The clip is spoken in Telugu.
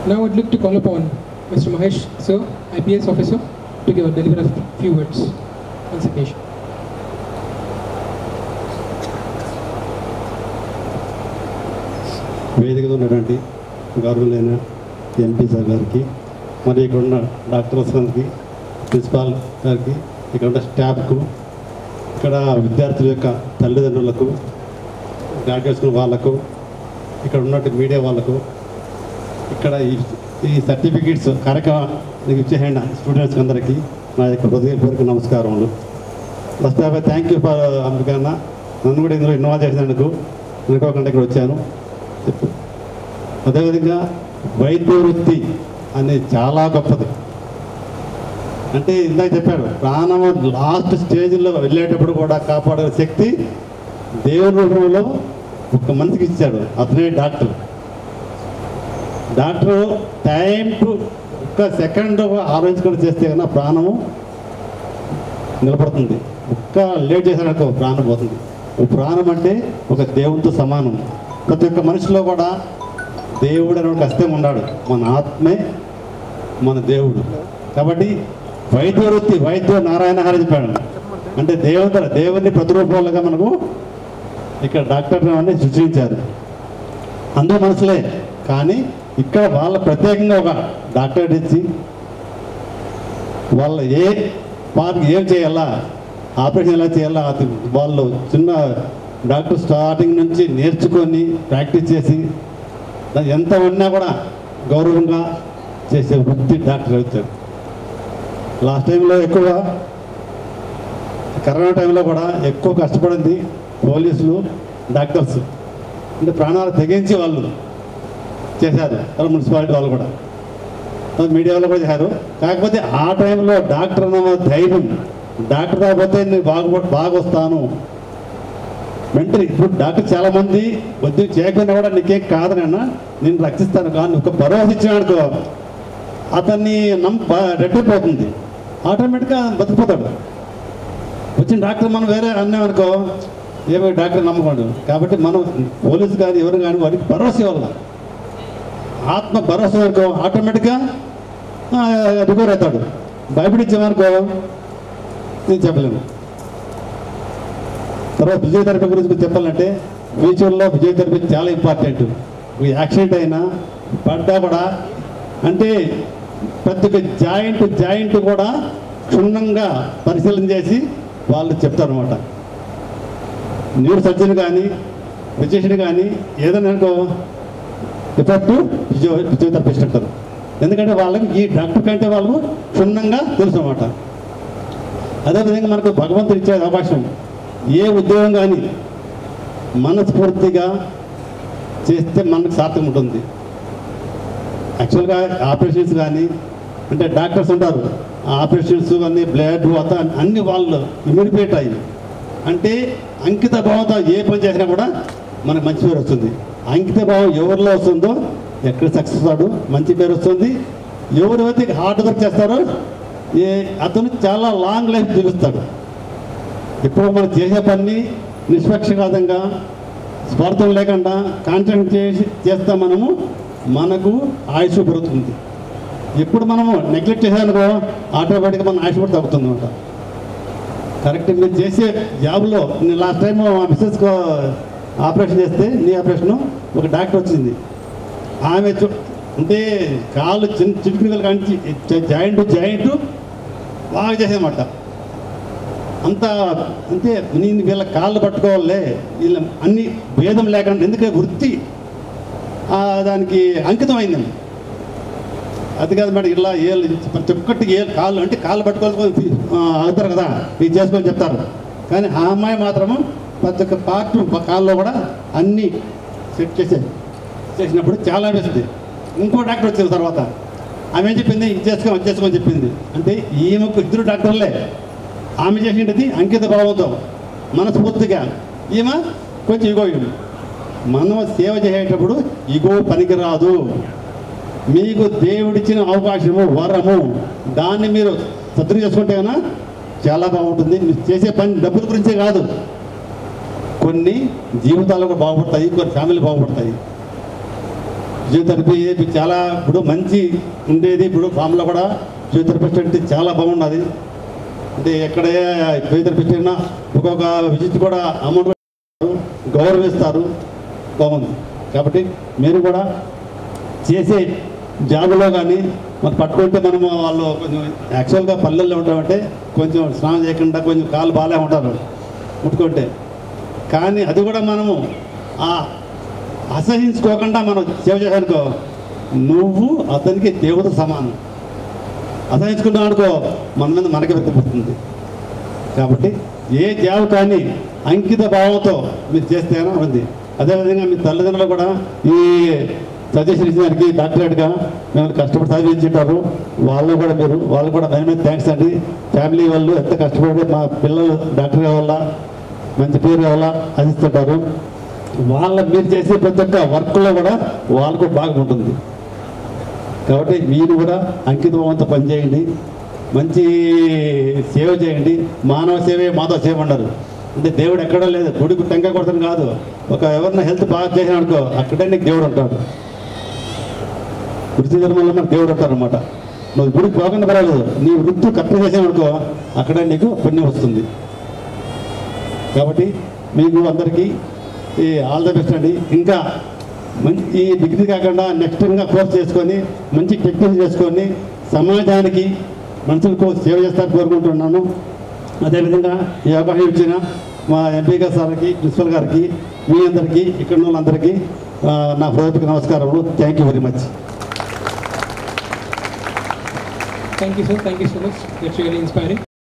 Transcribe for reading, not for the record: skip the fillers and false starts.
Now I would like to call upon Mr. Mahesh, sir, IPS officer, to deliver a few words on this occasion. వేదికలో ఉన్నటువంటి గౌరవులైన ఎంపీ సార్ గారికి, మరి ఇక్కడ ఉన్న డాక్టర్స్ గారికి, ప్రిన్సిపాల్ గారికి, ఇక్కడ ఉన్న స్టాఫ్కు, ఇక్కడ విద్యార్థుల యొక్క తల్లిదండ్రులకు, గ్రాడ్యుయేట్స్ వాళ్ళకు, ఇక్కడ ఉన్నట్టు మీడియా వాళ్ళకు, ఇక్కడ ఈ సర్టిఫికేట్స్ కార్యక్రమానికి ఇచ్చేయండి స్టూడెంట్స్కి అందరికీ నా యొక్క హృదయపూర్వక నమస్కారములు. First of all thank you for అమెరికన్నా, నన్ను కూడా ఇందులో ఇన్వాల్వ్ చేసినందుకు అనుకోకుండా ఇక్కడ వచ్చాను. అదేవిధంగా వైద్య వృత్తి అనేది చాలా గొప్పది. అంటే ఇందాక చెప్పాడు, ప్రాణం లాస్ట్ స్టేజ్లో వెళ్ళేటప్పుడు కూడా కాపాడే శక్తి దేవుని రూపంలో ఒక మనిషికి ఇచ్చాడు, అతనే డాక్టర్. డాక్టర్ టైం టు ఒక్క సెకండ్ ఆలోచించుకొని చేస్తే కన్నా ప్రాణము నిలబడుతుంది. ఒక్క లేట్ చేశాడనుకో ప్రాణం పోతుంది. ప్రాణం అంటే ఒక దేవునితో సమానం. ప్రతి ఒక్క మనిషిలో కూడా దేవుడు అనే ఒక హస్తం ఉన్నాడు. మన ఆత్మే మన దేవుడు. కాబట్టి వైద్య వృత్తి, వైద్య నారాయణ హరి చెప్పాడు అంటే దేవుని ప్రతిరూపాలుగా మనకు ఇక్కడ డాక్టర్ అని సృష్టించారు. అందరూ మనుషులే, కానీ ఇక్కడ వాళ్ళ ప్రత్యేకంగా ఒక డాక్టరేట్ ఇచ్చి వాళ్ళ ఏ పార్క్ ఏం చేయాలా, ఆపరేషన్ ఎలా చేయాలా, వాళ్ళు చిన్న డాక్టర్ స్టార్టింగ్ నుంచి నేర్చుకొని ప్రాక్టీస్ చేసి ఎంత ఉన్నా కూడా గౌరవంగా చేసే వృత్తి డాక్టర్ అవుతారు. లాస్ట్ టైంలో ఎక్కువ కరోనా టైంలో కూడా ఎక్కువ కష్టపడింది పోలీసులు, డాక్టర్స్. అంటే ప్రాణాలు తెగించి వాళ్ళు చేశారు. మున్సిపాలిటీ వాళ్ళు కూడా, మీడియా వాళ్ళు కూడా చేశారు. కాకపోతే ఆ టైంలో డాక్టర్ అన్న ధైర్యం, డాక్టర్ కాకపోతే నేను బాగా వస్తాను వెంటనే. ఇప్పుడు డాక్టర్ చాలామంది ఉద్యోగం చేయకుండా కూడా నీకేం కాదనన్నా నేను రక్షిస్తాను, కానీ ఒక భరోసా ఇచ్చినాడుకో అతన్ని రెట్టిపోతుంది, ఆటోమేటిక్గా బతికిపోతాడు. వచ్చిన డాక్టర్ మనం వేరే అన్నామనుకో ఏమో డాక్టర్ నమ్మకూడదు. కాబట్టి మనం పోలీసు కానీ ఎవరు కానీ వారికి భరోసా ఇవ్వాలి. ఆత్మ భరోసా అనుకో ఆటోమేటిక్గా రికవర్ అవుతాడు. భయపడించామనుకో నేను చెప్పలేను. తర్వాత ఫిజియోథెరపీ గురించి చెప్పాలంటే ఫ్యూచర్లో ఫిజియోథెరపీ చాలా ఇంపార్టెంట్. యాక్సిడెంట్ అయినా పడ్డా కూడా అంటే ప్రతి ఒక్క జాయింట్ కూడా క్షుణ్ణంగా పరిశీలన చేసి వాళ్ళు చెప్తారు అనమాట. న్యూరో సర్జన్ కానీ ఫిజిషియన్ కానీ ఏదైనా అనుకో ఎఫెక్టివ్ ఫిజియోథెరపిస్ట్ అంటారు. ఎందుకంటే వాళ్ళకి ఈ డాక్టర్ కంటే వాళ్ళు క్షుణ్ణంగా తెలుసు అన్నమాట. అదేవిధంగా మనకు భగవంతుడు ఇచ్చే అవకాశం, ఏ ఉద్యోగం కానీ మనస్ఫూర్తిగా చేస్తే మనకు సార్థకం ఉంటుంది. యాక్చువల్గా ఆపరేషన్స్ కానీ అంటే డాక్టర్స్ ఉంటారు, ఆపరేషన్స్ కానీ బ్లడ్ అన్ని వాళ్ళు ఇమ్యూనిఫైట్ అయ్యి అంటే అంకిత భావంతో ఏ పని చేసినా కూడా మనకు మంచి పేరు వస్తుంది. అంకిత భావం ఎవరిలో వస్తుందో ఎక్కడ సక్సెస్ అవుతాడు, మంచి పేరు వస్తుంది. ఎవరైతే హార్డ్ వర్క్ చేస్తారో అతను చాలా లాంగ్ లైఫ్ జీవిస్తాడు. ఇప్పుడు మనం చేసే పని నిష్పక్షపాతంగా స్వార్థం లేకుండా కాన్సంట్రేట్ చేస్తే మనకు ఆయుష్ పెరుగుతుంది. ఎప్పుడు మనము నెగ్లెక్ట్ చేసానుకో ఆటోమేటిక్గా మన ఆయుష్ కూడా తగ్గుతుంది అనమాట. కరెక్ట్ మీరు చేసే జాబ్లో నేను లాస్ట్ టైం మా మిస్సెస్కి ఆపరేషన్ చేస్తే నీ ఆపరేషను ఒక డాక్టర్ వచ్చింది. ఆమె అంటే కాళ్ళు చిటుకులు కానీ జాయింట్ బాగా చేసేదన్నమాట. అంతా అంటే నేను వీళ్ళ కాళ్ళు పట్టుకోవాలే, వీళ్ళ అన్ని భేదం లేకుండా, ఎందుకంటే వృత్తి దానికి అంకితం అయిందండి. అది కాదు మేడం ఇలా ప్రతి ఒక్కటి కాళ్ళు అంటే కాళ్ళు పట్టుకోవాలి అవుతారు కదా, ఇది చేసుకొని చెప్తారు. కానీ ఆ అమ్మాయి మాత్రము ప్రతి ఒక్క పార్ట్ కాళ్ళలో కూడా అన్నీ సెట్ చేసినప్పుడు చాలా అనిపిస్తుంది. ఇంకో డాక్టర్ వచ్చిన తర్వాత ఆమె ఏం చెప్పింది, ఇది చేసుకోమని చెప్పింది. అంటే ఈమెకు ఇద్దరు డాక్టర్లే. ఆమె చేసినది అంకిత భావంతో మనస్ఫూర్తిగా, ఈమె కొంచెం ఇగో. మనం సేవ చేసేటప్పుడు ఇగో పనికిరాదు. మీకు దేవుడిచ్చిన అవకాశము, వరము, దాన్ని మీరు సద్వినియోగం చేసుకుంటే కన్నా చాలా బాగుంటుంది. మీరు చేసే పని డబ్బుల గురించే కాదు, కొన్ని జీవితాలు కూడా బాగుపడతాయి, కొన్ని ఫ్యామిలీ బాగుపడతాయి. ఫిజియోథెరపీ చాలా ఇప్పుడు మంచి ఉండేది. ఇప్పుడు ఫామ్లో కూడా ఫిజియోథెరపిస్ట్ అంటే చాలా బాగున్నది. అంటే ఎక్కడే ఫిజియోథెరపిస్ట్ అయినా ఒక్కొక్క విజిట్ కూడా అమౌంట్ గౌరవిస్తారు, బాగుంది. కాబట్టి మీరు కూడా చేసే జాబులో కానీ మనం పట్టుకుంటే మనము వాళ్ళు కొంచెం యాక్చువల్గా పల్లెల్లో ఉంటామంటే కొంచెం స్నానం చేయకుండా కొంచెం కాళ్ళు బాగాలే ఉంటారు ముట్టుకుంటే. కానీ అది కూడా మనము అసహించుకోకుండా మనం సేవ చేయాలనుకో, నువ్వు అతనికి దేవుడు సమానం. అసహించుకున్నావు అనుకో, మన మీద మనకి వ్యక్తపడుతుంది. కాబట్టి ఏ జాబ్ కానీ అంకిత భావంతో మీరు చేస్తేనే ఉంది. అదేవిధంగా మీ తల్లిదండ్రులు కూడా ఈ సజెషన్ ఇచ్చిన దానికి డాక్టరేట్గా మేము కష్టపడి చదివించుంటారు. వాళ్ళు కూడా దాని మీద థ్యాంక్స్ అండి. ఫ్యామిలీ వాళ్ళు ఎంత కష్టపడి మా పిల్లలు డాక్టర్ కావాలా, మంచి పేరు కావాలా ఆశిస్తుంటారు. మీరు చేసే ప్రతి ఒక్క వర్క్లో కూడా వాళ్ళకు బాగా ఉంటుంది. కాబట్టి మీరు కూడా అంకితభావంతో పనిచేయండి, మంచి సేవ చేయండి. మానవ సేవే మాధవ సేవ అన్నారు. అంటే దేవుడు ఎక్కడా లేదు, గుడికి టెంకాయ కొడతాను కాదు. ఎవరైనా హెల్త్ బాగా చేసినా అనుకో, అక్కడే నీకు దేవుడు ఉంటాడు. వృత్తి ధర్మంలో మనకు దేవుడు ఉంటారు అనమాట. నువ్వు గుడికి పోకుండా పర్వాలేదు, నీ వృత్తి కరెక్ట్ చేసావనుకో అక్కడే నీకు పుణ్యం వస్తుంది. కాబట్టి మీకు అందరికీ ఆల్ ద బెస్ట్ అండి. ఇంకా మంచి డిగ్రీ కాకుండా నెక్స్ట్ ఇంకా కోర్స్ చేసుకొని మంచి టెక్నిక్ చేసుకొని సమాజానికి మనుషులకు సేవ చేస్తారని కోరుకుంటున్నాను. అదేవిధంగా ఈ అవకాశం ఇచ్చిన మా ఎంపీ గారు సార్కి, ప్రిన్సిపల్ గారికి, మీ అందరికీ, ఇక్కడ ఉన్న వాళ్ళందరికీ నా హృదయపూర్వక నమస్కారములు. Thank you very much. Thank you, sir. Thank you so much. That's really inspiring.